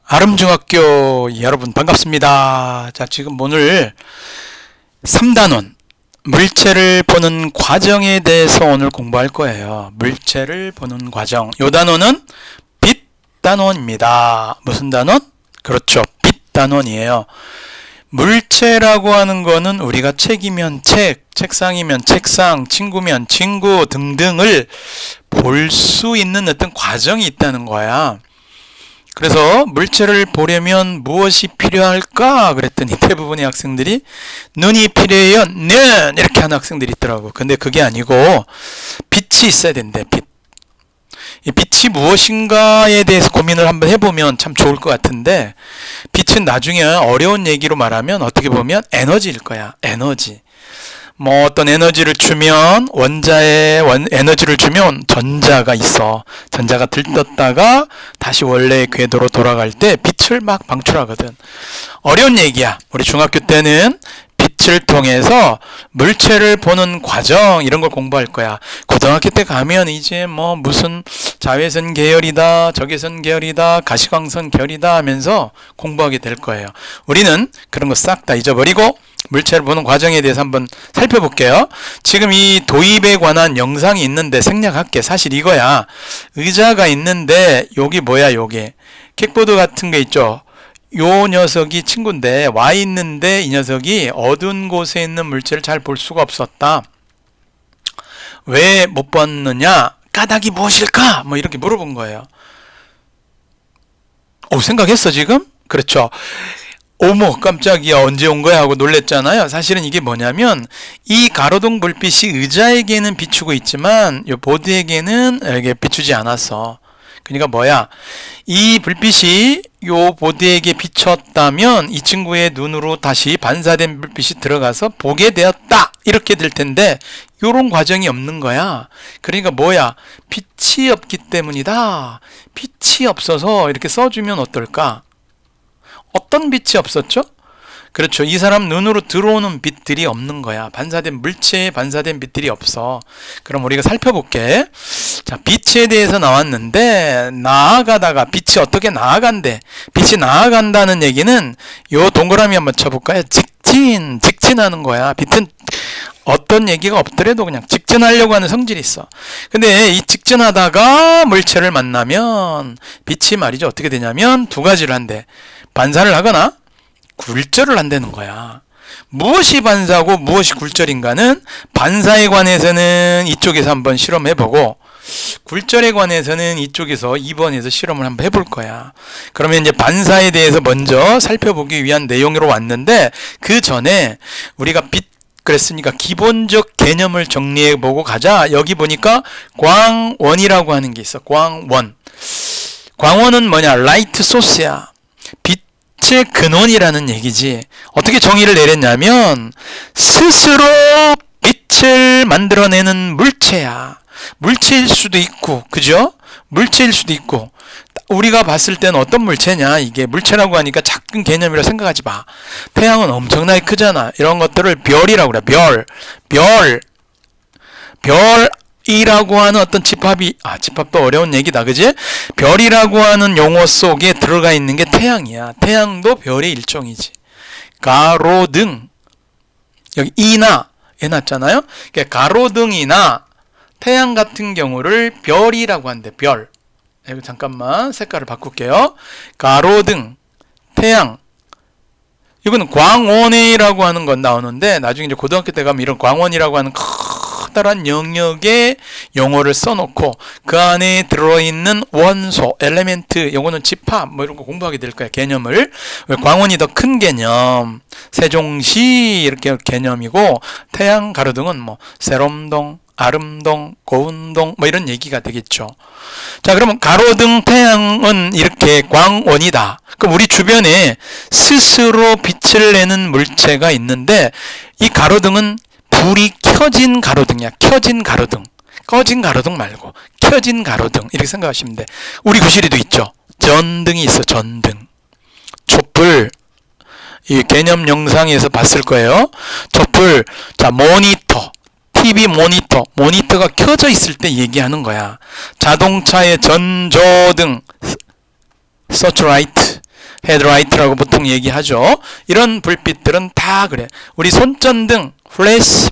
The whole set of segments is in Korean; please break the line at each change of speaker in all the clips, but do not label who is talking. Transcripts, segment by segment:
아름중학교 여러분 반갑습니다. 자, 지금 오늘 3단원 물체를 보는 과정에 대해서 오늘 공부할 거예요. 물체를 보는 과정. 요 단원은 빛단원입니다. 무슨 단원? 그렇죠. 빛단원이에요. 물체라고 하는 거는 우리가 책이면 책, 책상이면 책상, 친구면 친구 등등을 볼 수 있는 어떤 과정이 있다는 거야. 그래서 물체를 보려면 무엇이 필요할까? 그랬더니 대부분의 학생들이 눈이 필요해요. 눈! 이렇게 하는 학생들이 있더라고. 근데 그게 아니고 빛이 있어야 된대. 빛. 이 빛이 무엇인가에 대해서 고민을 한번 해보면 참 좋을 것 같은데, 빛은 나중에 어려운 얘기로 말하면 어떻게 보면 에너지일 거야. 에너지. 뭐 어떤 에너지를 주면 에너지를 주면 전자가 있어. 전자가 들떴다가 다시 원래의 궤도로 돌아갈 때 빛을 막 방출하거든. 어려운 얘기야. 우리 중학교 때는 빛을 통해서 물체를 보는 과정 이런 걸 공부할 거야. 고등학교 때 가면 이제 뭐 무슨 자외선 계열이다, 적외선 계열이다, 가시광선 계열이다 하면서 공부하게 될 거예요. 우리는 그런 거 싹 다 잊어버리고 물체를 보는 과정에 대해서 한번 살펴볼게요. 지금 이 도입에 관한 영상이 있는데 생략할게. 사실 이거야. 의자가 있는데 여기 뭐야, 요게 킥보드 같은 게 있죠. 요 녀석이 친구인데 와 있는데 이 녀석이 어두운 곳에 있는 물체를 잘 볼 수가 없었다. 왜 못 봤느냐? 까닭이 무엇일까? 뭐 이렇게 물어본 거예요. 생각했어 지금? 그렇죠. 어머 깜짝이야, 언제 온 거야 하고 놀랬잖아요. 사실은 이게 뭐냐면 이 가로등 불빛이 의자에게는 비추고 있지만 이 보드에게는 이렇게 비추지 않았어. 그러니까 뭐야, 이 불빛이 요 보드에게 비쳤다면 이 친구의 눈으로 다시 반사된 불빛이 들어가서 보게 되었다 이렇게 될 텐데 요런 과정이 없는 거야. 그러니까 뭐야, 빛이 없기 때문이다. 빛이 없어서 이렇게 써주면 어떨까? 어떤 빛이 없었죠? 그렇죠. 이 사람 눈으로 들어오는 빛들이 없는 거야. 반사된 물체에 반사된 빛들이 없어. 그럼 우리가 살펴볼게. 자, 빛에 대해서 나왔는데 나아가다가 빛이 어떻게 나아간대? 빛이 나아간다는 얘기는 요 동그라미 한번 쳐볼까요? 직진하는 거야. 빛은 어떤 얘기가 없더라도 그냥 직진하려고 하는 성질이 있어. 근데 이 직진하다가 물체를 만나면 빛이 말이죠. 어떻게 되냐면 두 가지를 한대. 반사를 하거나 굴절을 한다는 거야. 무엇이 반사고 무엇이 굴절인가는 반사에 관해서는 이쪽에서 한번 실험해보고 굴절에 관해서는 이쪽에서 2번에서 실험을 한번 해볼 거야. 그러면 이제 반사에 대해서 먼저 살펴보기 위한 내용으로 왔는데 그 전에 우리가 빛 그랬으니까 기본적 개념을 정리해보고 가자. 여기 보니까 광원이라고 하는 게 있어. 광원. 광원은 뭐냐? 라이트 소스야. 빛의 근원이라는 얘기지. 어떻게 정의를 내렸냐면 스스로 빛을 만들어내는 물체야. 물체일 수도 있고, 그죠? 물체일 수도 있고. 우리가 봤을 때는 어떤 물체냐? 이게 물체라고 하니까 작은 개념이라 생각하지 마. 태양은 엄청나게 크잖아. 이런 것들을 별이라고 그래. 별이라고 하는 어떤 집합도 어려운 얘기다, 그지? 별이라고 하는 용어 속에 들어가 있는 게 태양이야. 태양도 별의 일종이지. 가로등, 여기 이나 해놨잖아요. 그러니까 가로등이나 태양 같은 경우를 별이라고 한대. 별. 이거 잠깐만 색깔을 바꿀게요. 가로등, 태양. 이거는 광원이라고 하는 건 나오는데 나중에 이제 고등학교 때 가면 이런 광원이라고 하는 커다란 영역의 용어를 써놓고 그 안에 들어있는 원소, 엘레멘트, 요거는 집합 뭐 이런 거 공부하게 될 거야. 개념을. 광원이 더 큰 개념, 세종시 이렇게 개념이고 태양 가로등은 뭐 세롬동, 아름동, 고운동 뭐 이런 얘기가 되겠죠. 자, 그러면 가로등 태양은 이렇게 광원이다. 그럼 우리 주변에 스스로 빛을 내는 물체가 있는데 이 가로등은 불이 켜진 가로등이야. 켜진 가로등. 꺼진 가로등 말고 켜진 가로등 이렇게 생각하시면 돼. 우리 교실에도 있죠. 전등이 있어. 전등. 촛불. 이 개념 영상에서 봤을 거예요. 촛불. 자, 모니터. TV 모니터가 켜져 있을 때 얘기하는 거야. 자동차의 전조등, 서치라이트, 헤드라이트라고 보통 얘기하죠. 이런 불빛들은 다 그래. 우리 손전등, 플래시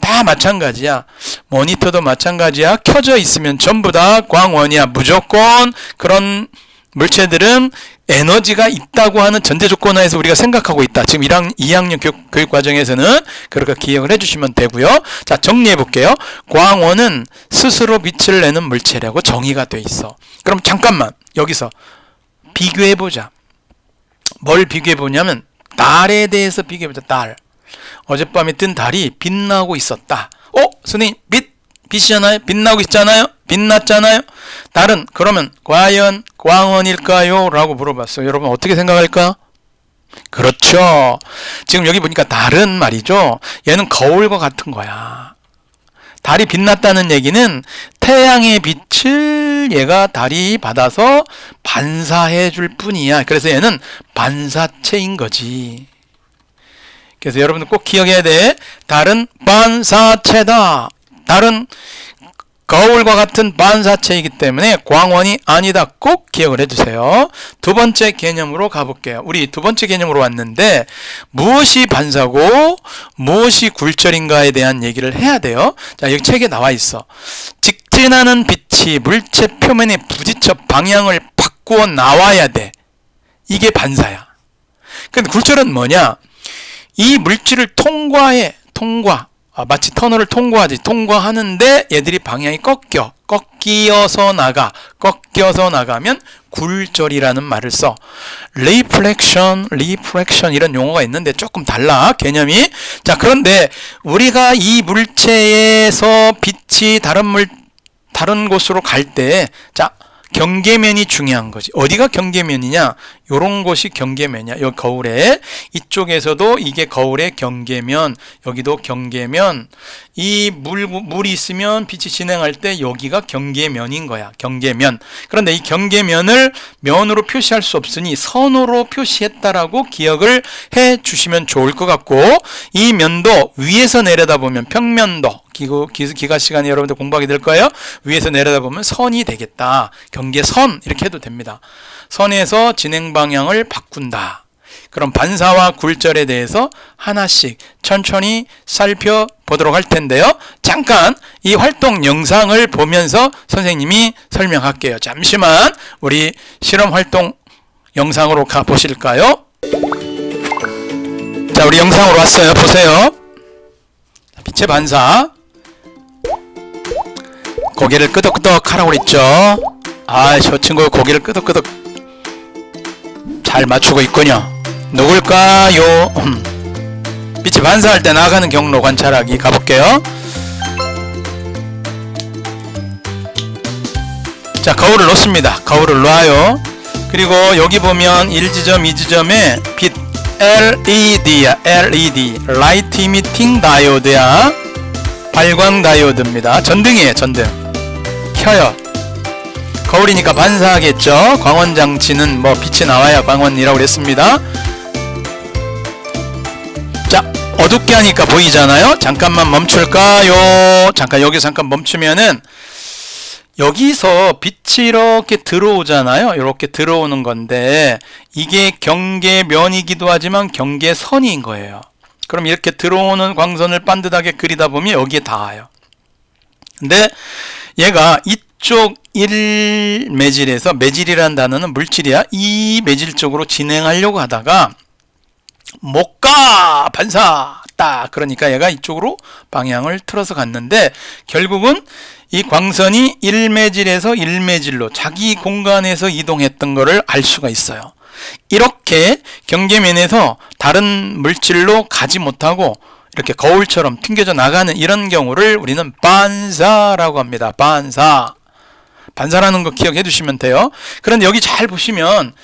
다 마찬가지야. 모니터도 마찬가지야. 켜져 있으면 전부 다 광원이야. 무조건 그런 물체들은 에너지가 있다고 하는 전제 조건하에서 우리가 생각하고 있다. 지금 2학년 교육 과정에서는 그렇게 기억을 해주시면 되고요. 자, 정리해 볼게요. 광원은 스스로 빛을 내는 물체라고 정의가 돼 있어. 그럼 잠깐만 여기서 비교해 보자. 뭘 비교해 보냐면 달에 대해서 비교해 보자. 달. 어젯밤에 뜬 달이 빛나고 있었다. 선생님 빛이잖아요. 빛나고 있잖아요. 빛났잖아요. 달은 그러면 과연 광원일까요? 라고 물어봤어요. 여러분 어떻게 생각할까? 그렇죠. 지금 여기 보니까 달은 말이죠. 얘는 거울과 같은 거야. 달이 빛났다는 얘기는 태양의 빛을 얘가 달이 받아서 반사해 줄 뿐이야. 그래서 얘는 반사체인 거지. 그래서 여러분들 꼭 기억해야 돼. 달은 반사체다. 달은 거울과 같은 반사체이기 때문에 광원이 아니다. 꼭 기억을 해주세요. 두 번째 개념으로 가볼게요. 우리 두 번째 개념으로 왔는데 무엇이 반사고 무엇이 굴절인가에 대한 얘기를 해야 돼요. 자, 여기 책에 나와 있어. 직진하는 빛이 물체 표면에 부딪혀 방향을 바꾸어 나와야 돼. 이게 반사야. 근데 굴절은 뭐냐? 이 물질을 마치 터널을 통과하는데 얘들이 방향이 꺾여서 나가면 굴절이라는 말을 써. refraction 이런 용어가 있는데 조금 달라 개념이. 자, 그런데 우리가 이 물체에서 빛이 다른 곳으로 갈 때, 자, 경계면이 중요한 거지. 어디가 경계면이냐? 요런 곳이 경계면이야. 여기 거울에 이쪽에서도 이게 거울의 경계면, 여기도 경계면. 이 물이 있으면 빛이 진행할 때 여기가 경계면인 거야. 경계면. 그런데 이 경계면을 면으로 표시할 수 없으니 선으로 표시했다라고 기억을 해 주시면 좋을 것 같고, 이 면도 위에서 내려다보면 평면도, 기가 시간에 여러분들 공부하게 될 거예요. 위에서 내려다보면 선이 되겠다. 경계선 이렇게 해도 됩니다. 선에서 진행 방향을 바꾼다. 그럼 반사와 굴절에 대해서 하나씩 천천히 살펴보도록 할 텐데요. 잠깐 이 활동 영상을 보면서 선생님이 설명할게요. 잠시만 우리 실험 활동 영상으로 가보실까요? 자, 우리 영상으로 왔어요. 보세요. 빛의 반사. 고개를 끄덕끄덕 하라고 그랬죠. 저 친구 고개를 끄덕끄덕 잘 맞추고 있군요. 누굴까요? 빛이 반사할 때 나가는 경로 관찰하기 가볼게요. 자, 거울을 놓습니다. 거울을 놔요. 그리고 여기 보면 1지점, 2지점에 빛 LED야. LED Light Emitting Diode야. 발광 다이오드입니다. 전등이에요. 전등. 켜요. 거울이니까 반사하겠죠. 광원장치는 빛이 나와야 광원이라고 그랬습니다. 자, 어둡게 하니까 보이잖아요. 잠깐만 멈출까요? 잠깐 멈추면은 여기서 빛이 이렇게 들어오잖아요. 이렇게 들어오는 건데 이게 경계면이기도 하지만 경계선인 거예요. 그럼 이렇게 들어오는 광선을 반듯하게 그리다 보면 여기에 닿아요. 근데 얘가 이쪽 1매질에서, 매질이라는 단어는 물질이야. 이 매질 쪽으로 진행하려고 하다가 못 가! 반사! 딱! 그러니까 얘가 이쪽으로 방향을 틀어서 갔는데 결국은 이 광선이 1매질에서 1매질로 자기 공간에서 이동했던 거를 알 수가 있어요. 이렇게 경계면에서 다른 물질로 가지 못하고 이렇게 거울처럼 튕겨져 나가는 이런 경우를 우리는 반사라고 합니다. 반사라는 거 기억해 두시면 돼요. 그런데 여기 잘 보시면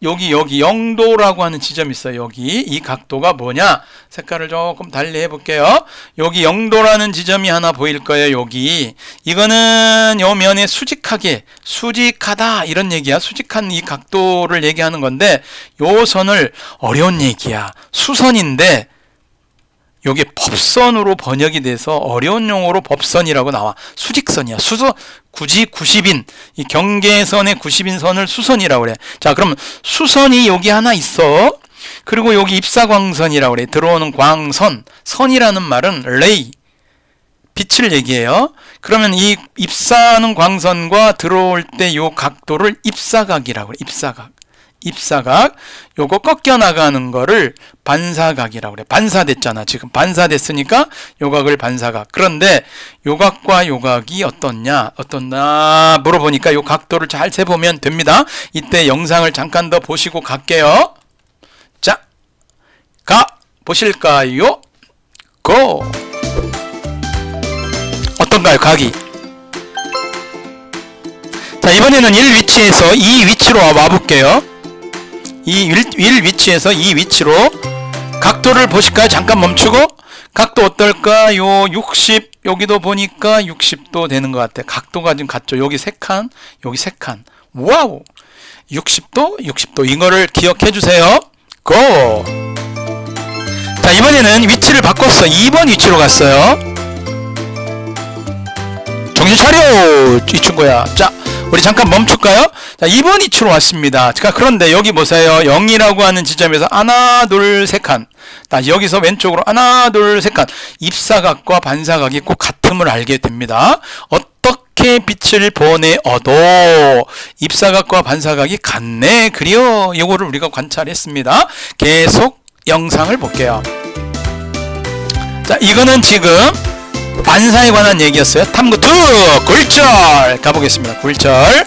여기 0도라고 하는 지점이 있어요. 여기 이 각도가 뭐냐? 색깔을 조금 달리 해볼게요. 여기 0도라는 지점이 하나 보일 거예요. 여기 이거는 요 면에 수직하다 이런 얘기야. 수직한 이 각도를 얘기하는 건데 요 선을 어려운 얘기야. 수선인데 요게 법선으로 번역이 돼서 어려운 용어로 법선이라고 나와. 수직선이야. 굳이 90인, 이 경계선의 90인 선을 수선이라고 그래. 자, 그럼 수선이 여기 하나 있어. 그리고 여기 입사광선이라고 그래. 들어오는 광선. 선이라는 말은 레이, 빛을 얘기해요. 그러면 이 입사하는 광선과 들어올 때 요 각도를 입사각이라고 그래. 입사각. 요거 꺾여 나가는 거를 반사각이라고 그래. 반사됐잖아. 지금 반사됐으니까 요각을 반사각. 그런데 요각과 요각이 어떻냐 물어보니까 요 각도를 잘 세보면 됩니다. 이때 영상을 잠깐 더 보시고 갈게요. 자, 보실까요? 고! 어떤가요, 각이? 자, 이번에는 1 위치에서 2 위치로 와볼게요. 이 1 위치에서 2 위치로 각도를 보실까요? 잠깐 멈추고. 각도 어떨까? 요 60, 여기도 보니까 60도 되는 것 같아. 각도가 지금 같죠? 여기 3칸, 여기 3칸. 와우! 60도. 이거를 기억해 주세요. 고! 자, 이번에는 위치를 바꿨어. 2번 위치로 갔어요. 정신 차려! 이 친구야. 자, 우리 잠깐 멈출까요? 자, 2번 위치로 왔습니다. 자, 그런데 여기 보세요. 0이라고 하는 지점에서 하나, 둘, 3칸. 자, 여기서 왼쪽으로 하나, 둘, 3칸. 입사각과 반사각이 꼭 같음을 알게 됩니다. 어떻게 빛을 보내어도 입사각과 반사각이 같네. 그래요. 이거를 우리가 관찰했습니다. 계속 영상을 볼게요. 자, 이거는 지금 반사에 관한 얘기였어요. 탐구 2 굴절 가보겠습니다. 굴절.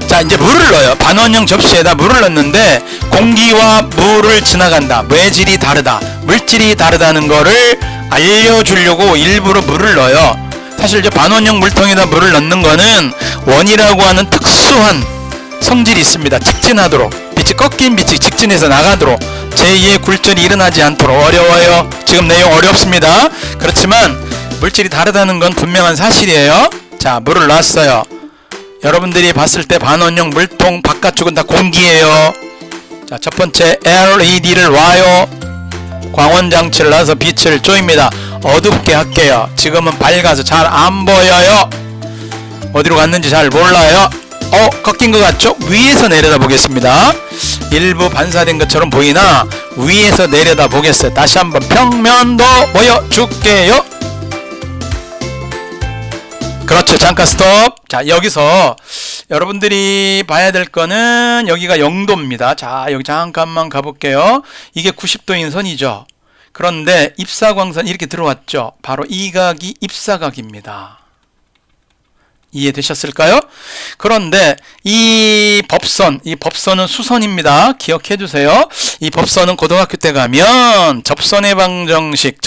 자, 이제 물을 넣어요. 반원형 접시에다 물을 넣는데 공기와 물을 지나간다. 매질이 다르다. 물질이 다르다는 거를 알려주려고 일부러 물을 넣어요. 사실 이제 반원형 물통에다 물을 넣는 거는 원이라고 하는 특수한 성질이 있습니다. 직진하도록. 빛이 꺾인 빛이 직진해서 나가도록. 제2의 굴절이 일어나지 않도록. 어려워요. 지금 내용 어렵습니다. 그렇지만 물질이 다르다는 건 분명한 사실이에요. 자, 물을 놨어요. 여러분들이 봤을 때 반원형 물통 바깥쪽은 다 공기예요. 자, 첫 번째 LED를 놔요. 광원장치를 놔서 빛을 쪼입니다. 어둡게 할게요. 지금은 밝아서 잘 안 보여요. 어디로 갔는지 잘 몰라요. 꺾인 것 같죠? 위에서 내려다 보겠습니다. 일부 반사된 것처럼 보이나 위에서 내려다 보겠어요. 다시 한번 평면도 보여줄게요. 그렇죠. 잠깐 스톱. 자, 여기서 여러분들이 봐야 될 거는 여기가 0도입니다. 자, 여기 잠깐만 가볼게요. 이게 90도인 선이죠. 그런데 입사광선 이렇게 들어왔죠. 바로 이 각이 입사각입니다. 이해되셨을까요? 그런데 이 법선은 수선입니다. 기억해 주세요. 이 법선은 고등학교 때 가면 접선의 방정식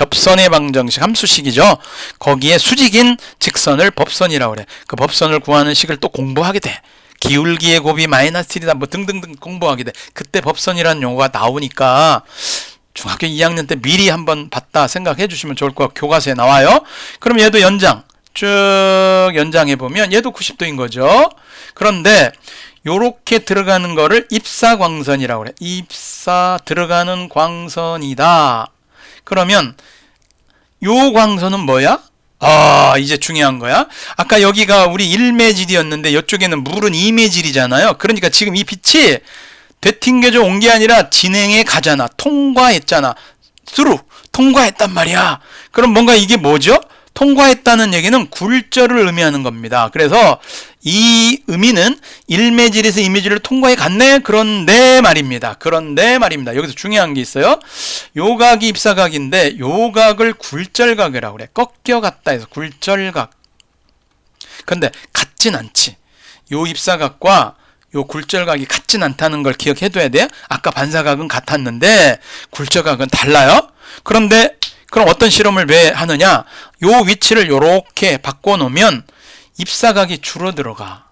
함수식이죠. 거기에 수직인 직선을 법선이라고 그래. 그 법선을 구하는 식을 또 공부하게 돼. 기울기의 곱이 마이너스 1이다 뭐 등등등 공부하게 돼. 그때 법선이라는 용어가 나오니까 중학교 2학년 때 미리 한번 봤다 생각해 주시면 좋을 것 같고, 교과서에 나와요. 그럼 얘도 연장 쭉 연장해 보면 얘도 90도인 거죠. 그런데 요렇게 들어가는 거를 입사광선이라고 그래. 입사 들어가는 광선이다. 그러면 요 광선은 뭐야? 이제 중요한 거야. 아까 여기가 우리 1매질이었는데 이쪽에는 물은 2매질이잖아요. 그러니까 지금 이 빛이 되튕겨져 온 게 아니라 진행해 가잖아. 통과했잖아. 통과했단 말이야. 그럼 뭔가 이게 뭐죠? 통과했다는 얘기는 굴절을 의미하는 겁니다. 그래서 이 의미는 1매질에서 2매질을 통과해 갔네? 그런데 말입니다. 여기서 중요한 게 있어요. 요 각이 입사각인데 요 각을 굴절각이라고 그래. 꺾여갔다 해서 굴절각. 근데 같진 않지. 요 입사각과 요 굴절각이 같진 않다는 걸 기억해둬야 돼요. 아까 반사각은 같았는데 굴절각은 달라요. 그런데 그럼 어떤 실험을 왜 하느냐? 요 위치를 요렇게 바꿔놓으면 입사각이 줄어들어가.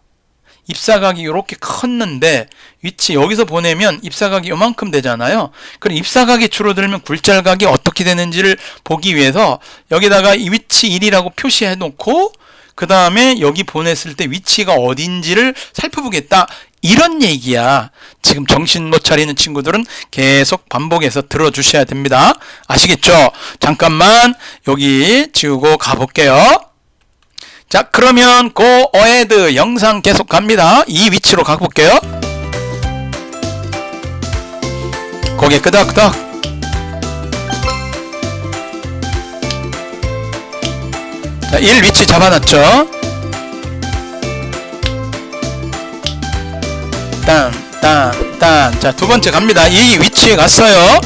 입사각이 요렇게 컸는데 위치 여기서 보내면 입사각이 요만큼 되잖아요. 그럼 입사각이 줄어들면 굴절각이 어떻게 되는지를 보기 위해서 여기다가 이 위치 1이라고 표시해 놓고 그 다음에 여기 보냈을 때 위치가 어딘지를 살펴보겠다. 이런 얘기야. 지금 정신 못 차리는 친구들은 계속 반복해서 들어주셔야 됩니다. 아시겠죠? 잠깐만 여기 지우고 가볼게요. 자, 그러면 go ahead 영상 계속 갑니다. 이 위치로 가볼게요. 고개 끄덕끄덕. 자, 1 위치 잡아놨죠. 딴. 자, 두 번째 갑니다. 이 위치에 갔어요.